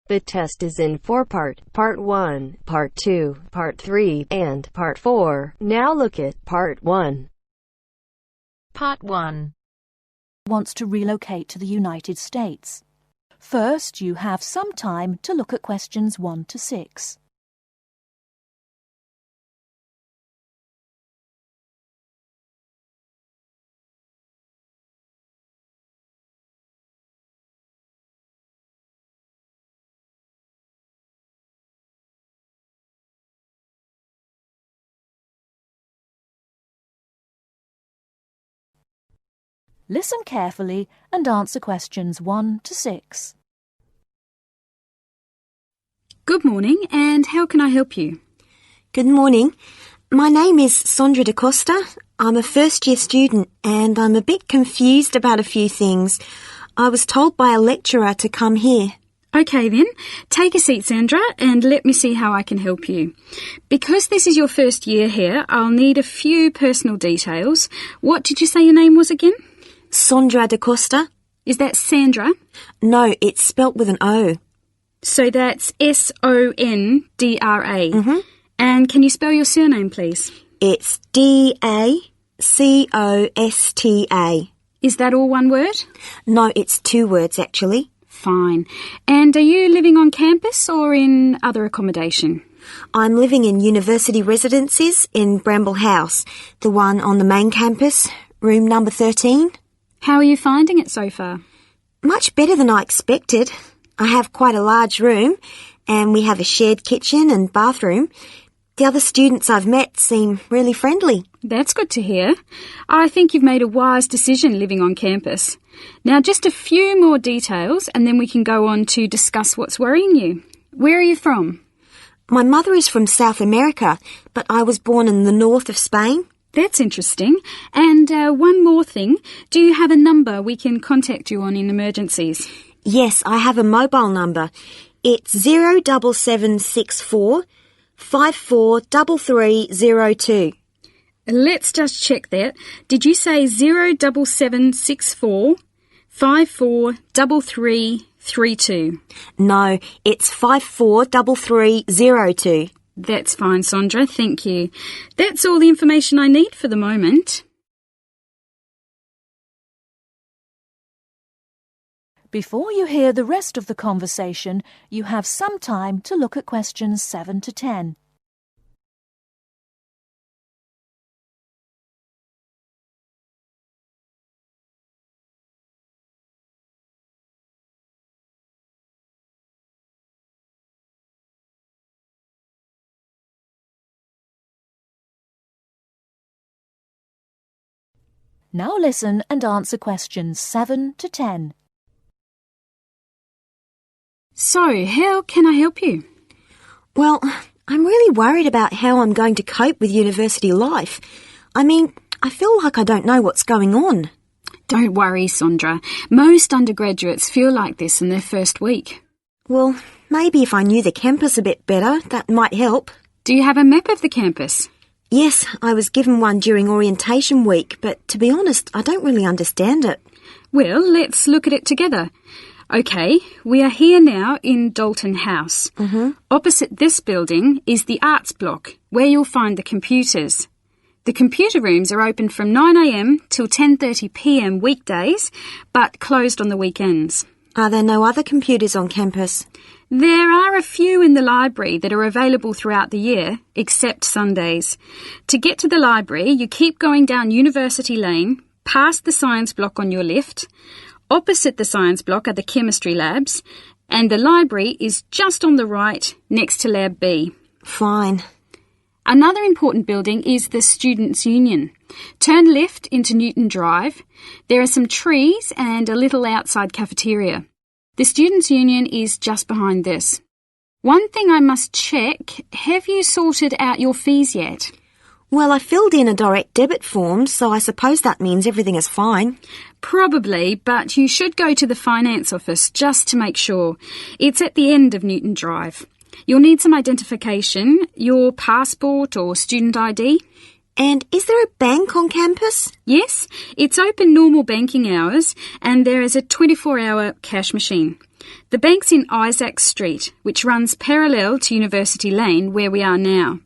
The test is in 4-part, Part 1, Part 2, Part 3, and Part 4. Now look at Part 1. Part 1. Wants to relocate to the United States. First, you have some time to look at questions 1 to 6. Listen carefully and answer questions 1 to 6. Good morning, and how can I help you? Good morning. My name is Sandra da Costa. I'm a first-year student and I'm a bit confused about a few things. I was told by a lecturer to come here. Okay then, take a seat, Sandra, and let me see how I can help you. Because this is your first year here, I'll need a few personal details. What did you say your name was again? Sandra da Costa. Is that Sandra? No, it's spelt with an O. So that's S-O-N-D-R-A. Mm-hmm. And can you spell your surname, please? It's D-A-C-O-S-T-A. Is that all one word? No, it's 2 words actually. Fine. And are you living on campus or in other accommodation? I'm living in university residences in Bramble House, the one on the main campus, room number 13. How are you finding it so far? Much better than I expected. I have quite a large room and we have a shared kitchen and bathroom. The other students I've met seem really friendly. That's good to hear. I think you've made a wise decision living on campus. Now just a few more details and then we can go on to discuss what's worrying you. Where are you from? My mother is from South America, but I was born in the north of Spain. That's interesting. And one more thing. Do you have a number we can contact you on in emergencies? Yes, I have a mobile number. It's 07764 543302. Let's just check that. Did you say 07764 543332? No, it's 543302. That's fine, Sandra. Thank you. That's all the information I need for the moment. Before you hear the rest of the conversation, you have some time to look at questions 7 to 10. Now listen and answer questions 7 to 10. So, how can I help you? Well, I'm really worried about how I'm going to cope with university life. I mean, I feel like I don't know what's going on. Don't worry, Sandra. Most undergraduates feel like this in their first week. Well, maybe if I knew the campus a bit better, that might help. Do you have a map of the campus? Yes, I was given one during orientation week, but to be honest, I don't really understand it. Well, let's look at it together. Okay, we are here now in Dalton House. Opposite this building is the arts block, where you'll find the computers. The computer rooms are open from 9 a.m. till 10:30 p.m. weekdays, but closed on the weekends. Are there no other computers on campus? There are a few in the library that are available throughout the year, except Sundays. To get to the library, you keep going down University Lane, past the science block on your left. Opposite the science block are the chemistry labs, and the library is just on the right, next to Lab B. Fine. Another important building is the Students' Union. Turn left into Newton Drive. There are some trees and a little outside cafeteria. The Students' Union is just behind this. One thing I must check, have you sorted out your fees yet? Well, I filled in a direct debit form, so I suppose that means everything is fine. Probably, but you should go to the finance office just to make sure. It's at the end of Newton Drive. You'll need some identification, your passport or student ID. And is there a bank on campus? Yes, it's open normal banking hours and there is a 24-hour cash machine. The bank's in Isaac Street, which runs parallel to University Lane, where we are now.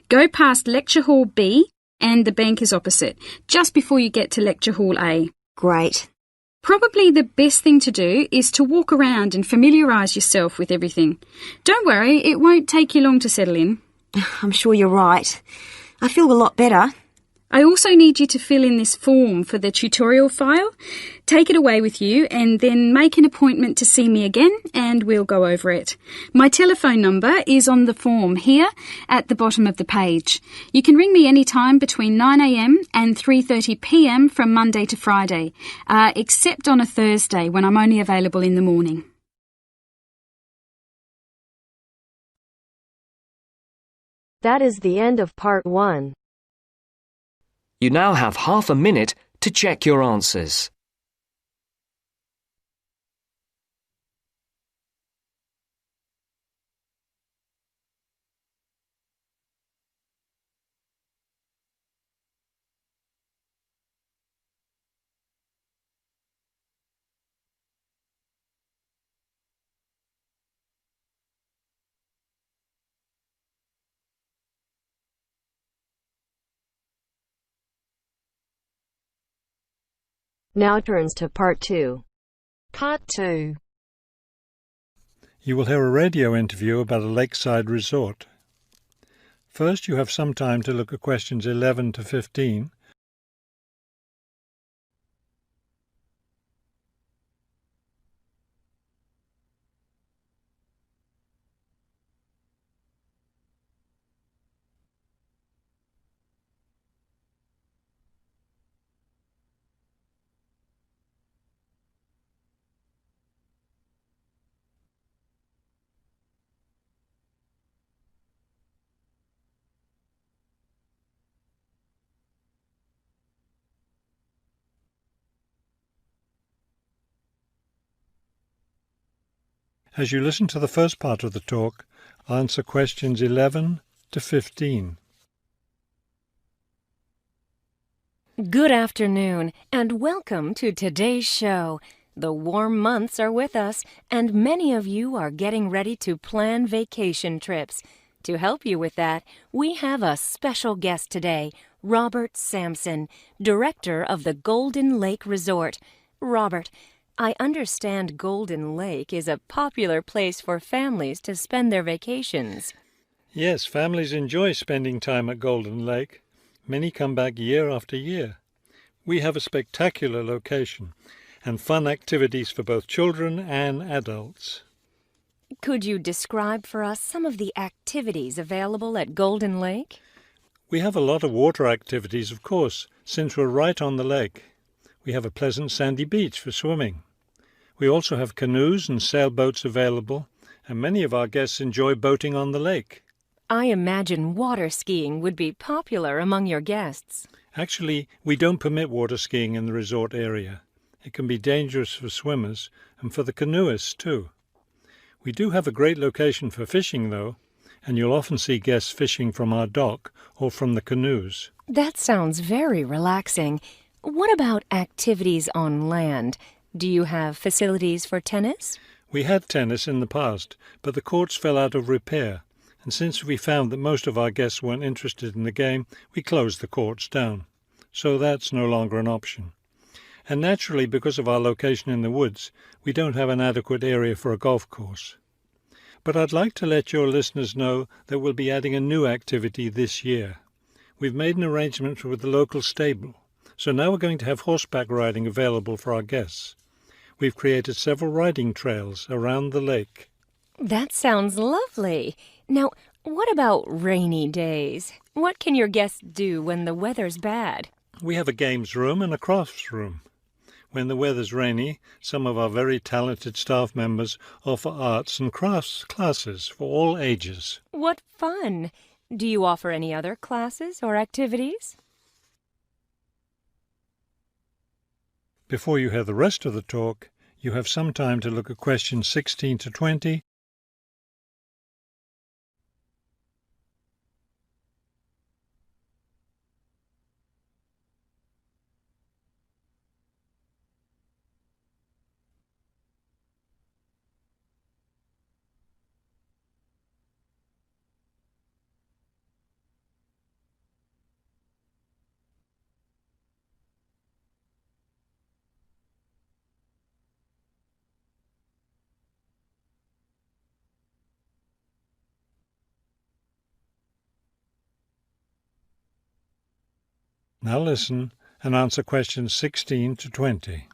Go past Lecture Hall B and the bank is opposite, just before you get to Lecture Hall A. Great. Probably the best thing to do is to walk around and familiarise yourself with everything. Don't worry, it won't take you long to settle in. I'm sure you're right. I feel a lot better. I also need you to fill in this form for the tutorial file. Take it away with you and then make an appointment to see me again and we'll go over it. My telephone number is on the form here at the bottom of the page. You can ring me anytime between 9 a.m. and 3:30 p.m. from Monday to Friday, except on a Thursday when I'm only available in the morning. That is the end of part 1. You now have half a minute to check your answers. Now turns to part 2. Part 2. You will hear a radio interview about a lakeside resort. First, you have some time to look at questions 11 to 15. As you listen to the first part of the talk, answer questions 11 to 15. Good afternoon, and welcome to today's show. The warm months are with us, and many of you are getting ready to plan vacation trips. To help you with that, we have a special guest today, Robert Sampson, director of the Golden Lake Resort. Robert, I understand Golden Lake is a popular place for families to spend their vacations. Yes, families enjoy spending time at Golden Lake. Many come back year after year. We have a spectacular location and fun activities for both children and adults. Could you describe for us some of the activities available at Golden Lake? We have a lot of water activities, of course, since we're right on the lake. We have a pleasant sandy beach for swimming. We also have canoes and sailboats available, and many of our guests enjoy boating on the lake. I imagine water skiing would be popular among your guests. Actually, we don't permit water skiing in the resort area. It can be dangerous for swimmers and for the canoeists too. We do have a great location for fishing, though, and you'll often see guests fishing from our dock or from the canoes. That sounds very relaxing. What about activities on land? Do you have facilities for tennis? We had tennis in the past, but the courts fell out of repair, and since we found that most of our guests weren't interested in the game, we closed the courts down. So that's no longer an option. And naturally, because of our location in the woods, we don't have an adequate area for a golf course. But I'd like to let your listeners know that we'll be adding a new activity this year. We've made an arrangement with the local stable, so now we're going to have horseback riding available for our guests. We've created several riding trails around the lake. That sounds lovely. Now, what about rainy days? What can your guests do when the weather's bad? We have a games room and a crafts room. When the weather's rainy, some of our very talented staff members offer arts and crafts classes for all ages. What fun! Do you offer any other classes or activities? Before you hear the rest of the talk, you have some time to look at questions 16 to 20. Now listen and answer questions 16 to 20.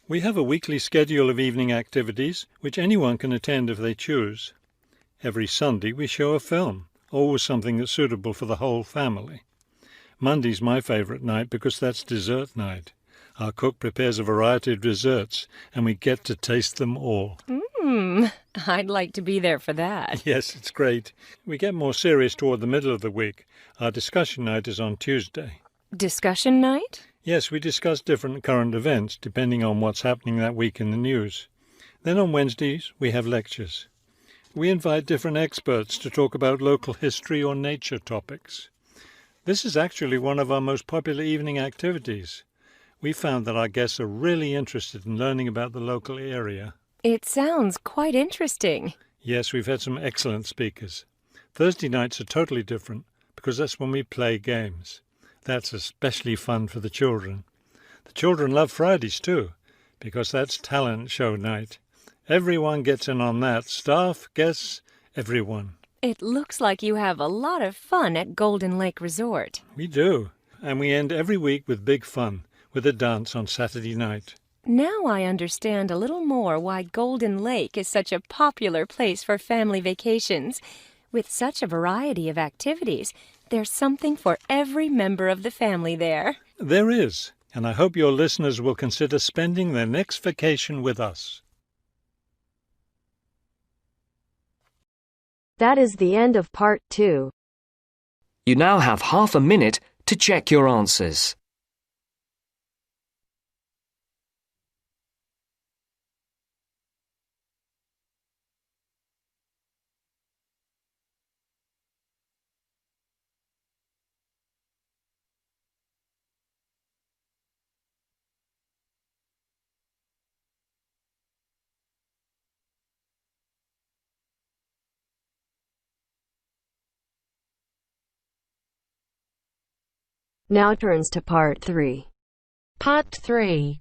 We have a weekly schedule of evening activities which anyone can attend if they choose. Every Sunday we show a film, always something that's suitable for the whole family. Monday's my favourite night because that's dessert night. Our cook prepares a variety of desserts and we get to taste them all. I'd like to be there for that. Yes, it's great. We get more serious toward the middle of the week. Our discussion night is on Tuesday. Discussion night? Yes, we discuss different current events depending on what's happening that week in the news. Then on Wednesdays we have lectures. We invite different experts to talk about local history or nature topics. This is actually one of our most popular evening activities. We found that our guests are really interested in learning about the local area. It sounds quite interesting. Yes, we've had some excellent speakers. Thursday nights are totally different because that's when we play games. That's especially fun for the children. The children love Fridays too because that's talent show night. Everyone gets in on that. Staff, guests, everyone. It looks like you have a lot of fun at Golden Lake Resort. We do. And we end every week with big fun, with a dance on Saturday night. Now I understand a little more why Golden Lake is such a popular place for family vacations. With such a variety of activities, there's something for every member of the family there. There is, and I hope your listeners will consider spending their next vacation with us. That is the end of part 2. You now have half a minute to check your answers. Now turns to part 3. Part 3.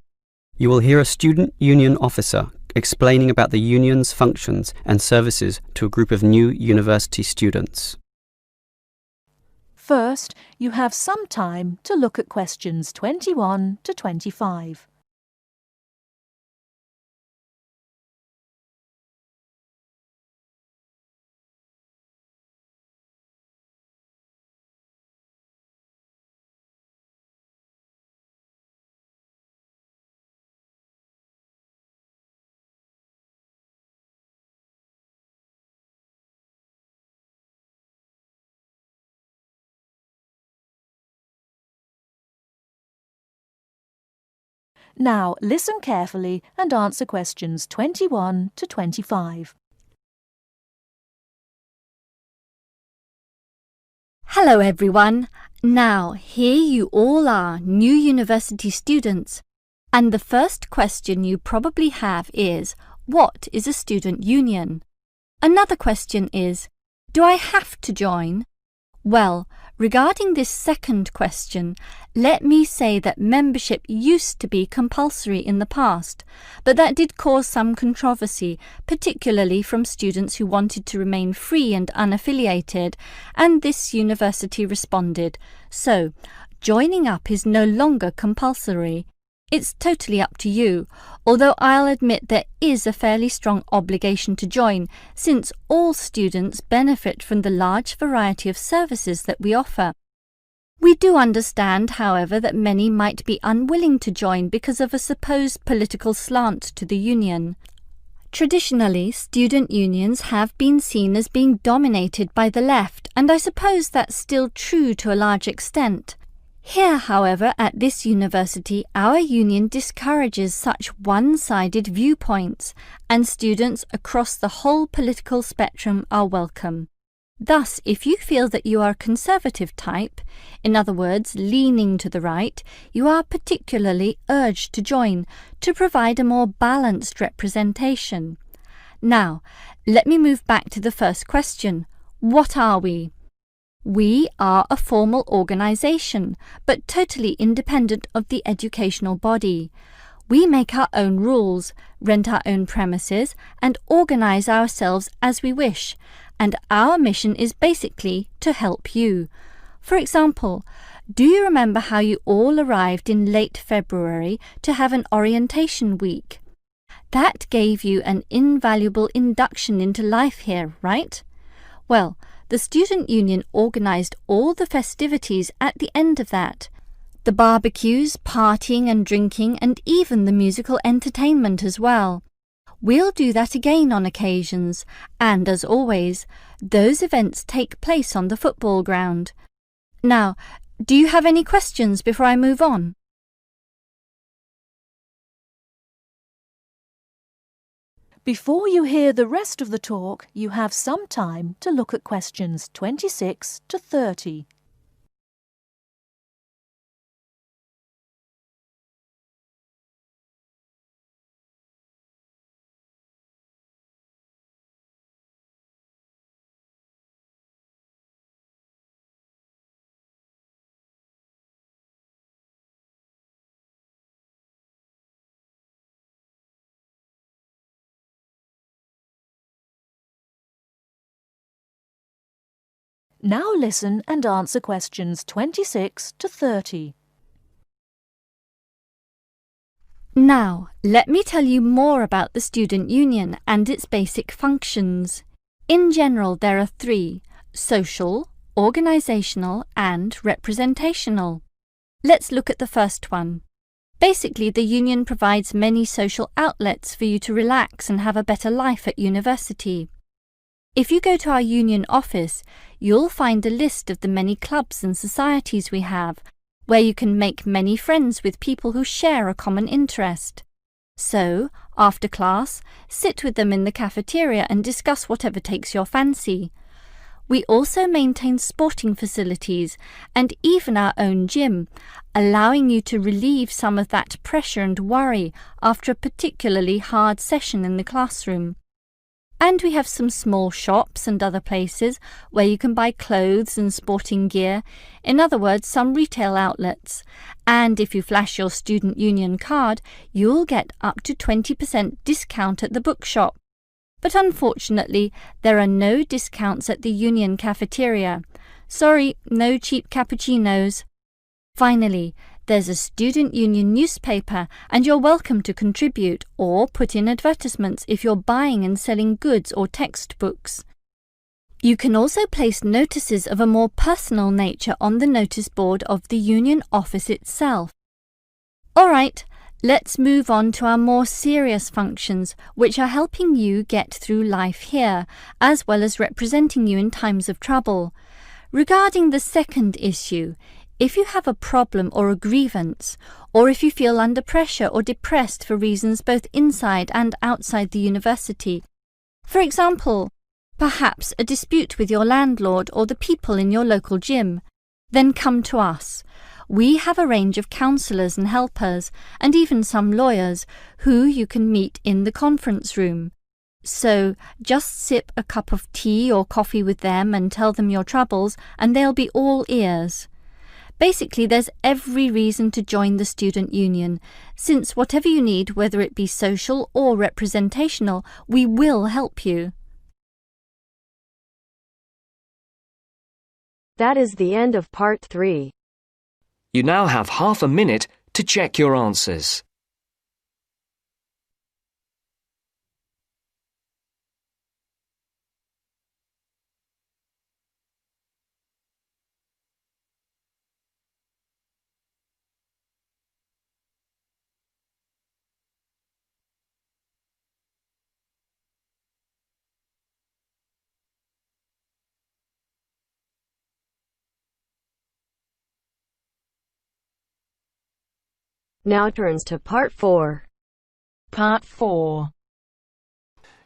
You will hear a student union officer explaining about the union's functions and services to a group of new university students. First, you have some time to look at questions 21 to 25. Now listen carefully and answer questions 21 to 25. Hello everyone. Now here you all are, new university students. And the first question you probably have is, what is a student union? Another question is, do I have to join? Well, regarding this second question, let me say that membership used to be compulsory in the past, but that did cause some controversy, particularly from students who wanted to remain free and unaffiliated, and this university responded. So, joining up is no longer compulsory. It's totally up to you, although I'll admit there is a fairly strong obligation to join, since all students benefit from the large variety of services that we offer. We do understand, however, that many might be unwilling to join because of a supposed political slant to the union. Traditionally, student unions have been seen as being dominated by the left, and I suppose that's still true to a large extent. Here, however, at this university, our union discourages such one-sided viewpoints, and students across the whole political spectrum are welcome. Thus, if you feel that you are a conservative type, in other words, leaning to the right, you are particularly urged to join, to provide a more balanced representation. Now, let me move back to the first question. What are we? We are a formal organisation, but totally independent of the educational body. We make our own rules, rent our own premises, and organise ourselves as we wish. and our mission is basically to help you. For example, do you remember how you all arrived in late February to have an orientation week? That gave you an invaluable induction into life here, right? Well, the Student Union organised all the festivities at the end of that. The barbecues, partying and drinking, and even the musical entertainment as well. We'll do that again on occasions, and as always, those events take place on the football ground. Now, do you have any questions before I move on? Before you hear the rest of the talk, you have some time to look at questions 26 to 30. Now listen and answer questions 26 to 30. Now, let me tell you more about the Student Union and its basic functions. In general, there are three: social, organisational and representational. Let's look at the first one. Basically, the Union provides many social outlets for you to relax and have a better life at university. If you go to our Union office, you'll find a list of the many clubs and societies we have, where you can make many friends with people who share a common interest. So, after class, sit with them in the cafeteria and discuss whatever takes your fancy. We also maintain sporting facilities and even our own gym, allowing you to relieve some of that pressure and worry after a particularly hard session in the classroom. And we have some small shops and other places where you can buy clothes and sporting gear, in other words, some retail outlets. And if you flash your Student Union card, you'll get up to 20% discount at the bookshop. But unfortunately, there are no discounts at the Union cafeteria. Sorry, no cheap cappuccinos. Finally, there's a Student Union newspaper, and you're welcome to contribute or put in advertisements if you're buying and selling goods or textbooks. You can also place notices of a more personal nature on the notice board of the Union office itself. All right, let's move on to our more serious functions, which are helping you get through life here, as well as representing you in times of trouble. Regarding the second issue, if you have a problem or a grievance, or if you feel under pressure or depressed for reasons both inside and outside the university, for example, perhaps a dispute with your landlord or the people in your local gym, then come to us. We have a range of counsellors and helpers, and even some lawyers, who you can meet in the conference room. So just sip a cup of tea or coffee with them and tell them your troubles, and they'll be all ears. Basically, there's every reason to join the Student Union, since whatever you need, whether it be social or representational, we will help you. That is the end of part 3. You now have half a minute to check your answers. Now turns to part 4. Part 4.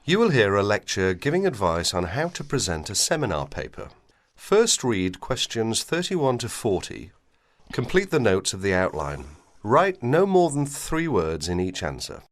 You will hear a lecture giving advice on how to present a seminar paper. First read questions 31 to 40. Complete the notes of the outline. Write no more than 3 words in each answer.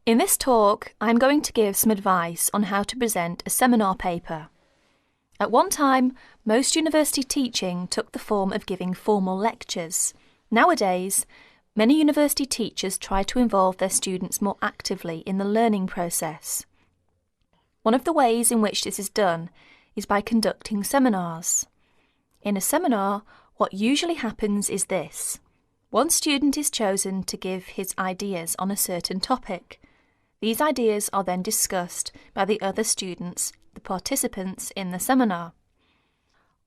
In this talk, I'm going to give some advice on how to present a seminar paper. At one time, most university teaching took the form of giving formal lectures. Nowadays, many university teachers try to involve their students more actively in the learning process. One of the ways in which this is done is by conducting seminars. In a seminar, what usually happens is this. One student is chosen to give his ideas on a certain topic. These ideas are then discussed by the other students, the participants in the seminar.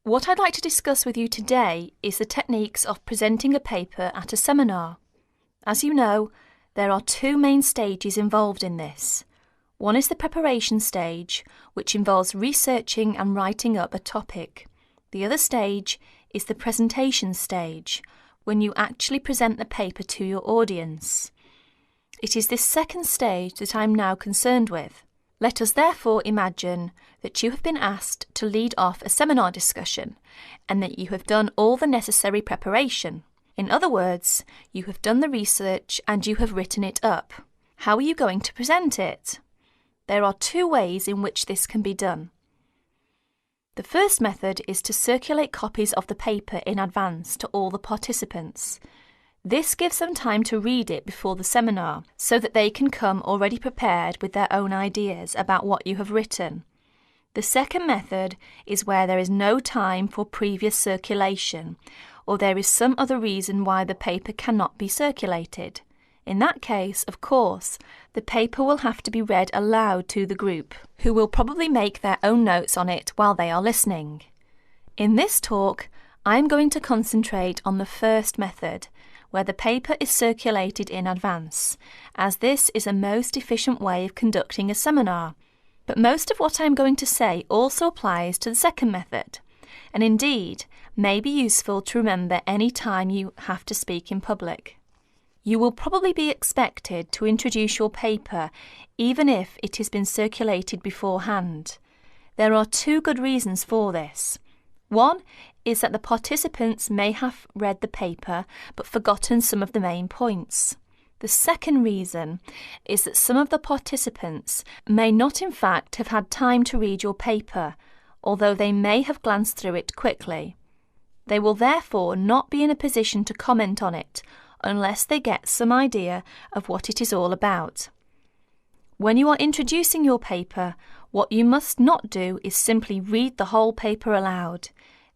What I'd like to discuss with you today is the techniques of presenting a paper at a seminar. As you know, there are two main stages involved in this. One is the preparation stage, which involves researching and writing up a topic. The other stage is the presentation stage, when you actually present the paper to your audience. It is this second stage that I'm now concerned with. Let us therefore imagine that you have been asked to lead off a seminar discussion and that you have done all the necessary preparation. In other words, you have done the research and you have written it up. How are you going to present it? There are two ways in which this can be done. The first method is to circulate copies of the paper in advance to all the participants. This gives them time to read it before the seminar, so that they can come already prepared with their own ideas about what you have written. The second method is where there is no time for previous circulation, or there is some other reason why the paper cannot be circulated. In that case, of course, the paper will have to be read aloud to the group, who will probably make their own notes on it while they are listening. In this talk, I am going to concentrate on the first method, where the paper is circulated in advance, as this is a most efficient way of conducting a seminar. But most of what I am going to say also applies to the second method, and indeed may be useful to remember any time you have to speak in public. You will probably be expected to introduce your paper even if it has been circulated beforehand. There are two good reasons for this. One is that the participants may have read the paper but forgotten some of the main points. The second reason is that some of the participants may not in fact have had time to read your paper, although they may have glanced through it quickly. They will therefore not be in a position to comment on it unless they get some idea of what it is all about. When you are introducing your paper, what you must not do is simply read the whole paper aloud.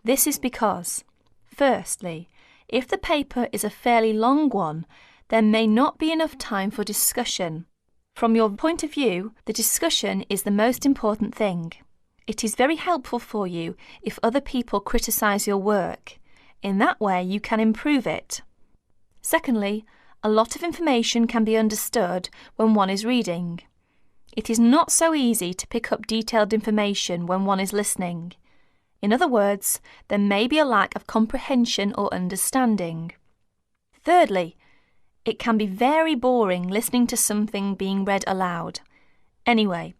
This is because, firstly, if the paper is a fairly long one, there may not be enough time for discussion. From your point of view, the discussion is the most important thing. It is very helpful for you if other people criticise your work. In that way, you can improve it. Secondly, a lot of information can be understood when one is reading. It is not so easy to pick up detailed information when one is listening. In other words, there may be a lack of comprehension or understanding. Thirdly, it can be very boring listening to something being read aloud. Anyway,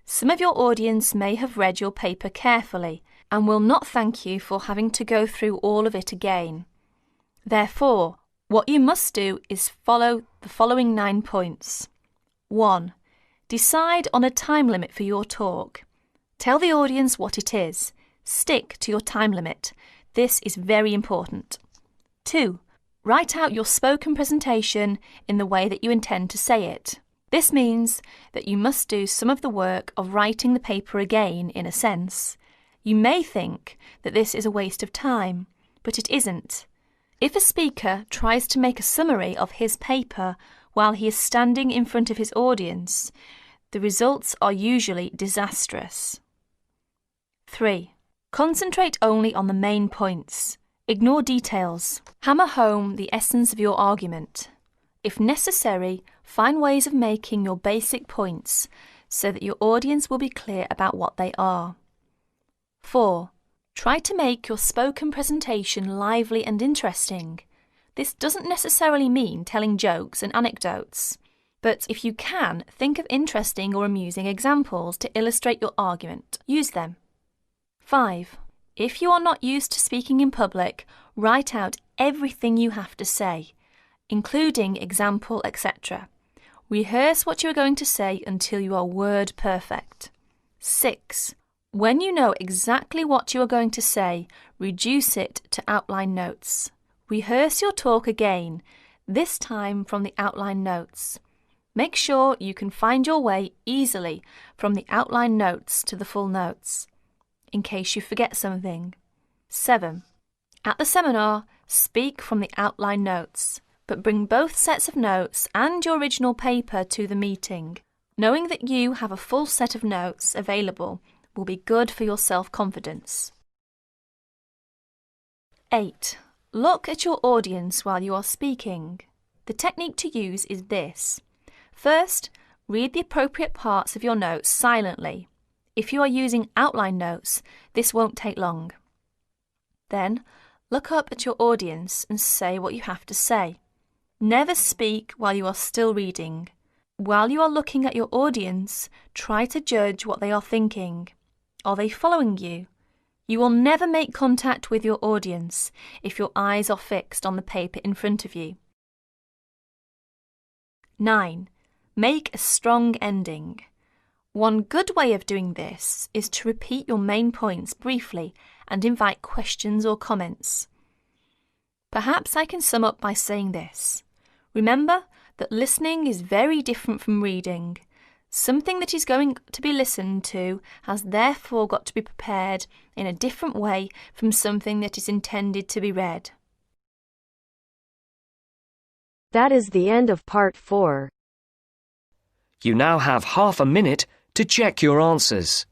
some of your audience may have read your paper carefully and will not thank you for having to go through all of it again. Therefore, what you must do is follow the following 9 points. 1. Decide on a time limit for your talk. Tell the audience what it is. Stick to your time limit. This is very important. 2. Write out your spoken presentation in the way that you intend to say it. This means that you must do some of the work of writing the paper again, in a sense. You may think that this is a waste of time, but it isn't. If a speaker tries to make a summary of his paper while he is standing in front of his audience, the results are usually disastrous. 3. Concentrate only on the main points. Ignore details. Hammer home the essence of your argument. If necessary, find ways of making your basic points so that your audience will be clear about what they are. 4. Try to make your spoken presentation lively and interesting. This doesn't necessarily mean telling jokes and anecdotes, but if you can, think of interesting or amusing examples to illustrate your argument. Use them. 5. If you are not used to speaking in public, write out everything you have to say, including example, etc. Rehearse what you are going to say until you are word perfect. 6. When you know exactly what you are going to say, reduce it to outline notes. Rehearse your talk again, this time from the outline notes. Make sure you can find your way easily from the outline notes to the full notes, in case you forget something. 7. At the seminar, speak from the outline notes, but bring both sets of notes and your original paper to the meeting. Knowing that you have a full set of notes available will be good for your self-confidence. 8. Look at your audience while you are speaking. The technique to use is this. First, read the appropriate parts of your notes silently. If you are using outline notes, this won't take long. Then, look up at your audience and say what you have to say. Never speak while you are still reading. While you are looking at your audience, try to judge what they are thinking. Are they following you? You will never make contact with your audience if your eyes are fixed on the paper in front of you. 9. Make a strong ending. One good way of doing this is to repeat your main points briefly and invite questions or comments. Perhaps I can sum up by saying this. Remember that listening is very different from reading. Something that is going to be listened to has therefore got to be prepared in a different way from something that is intended to be read. That is the end of part 4. You now have half a minute to check your answers.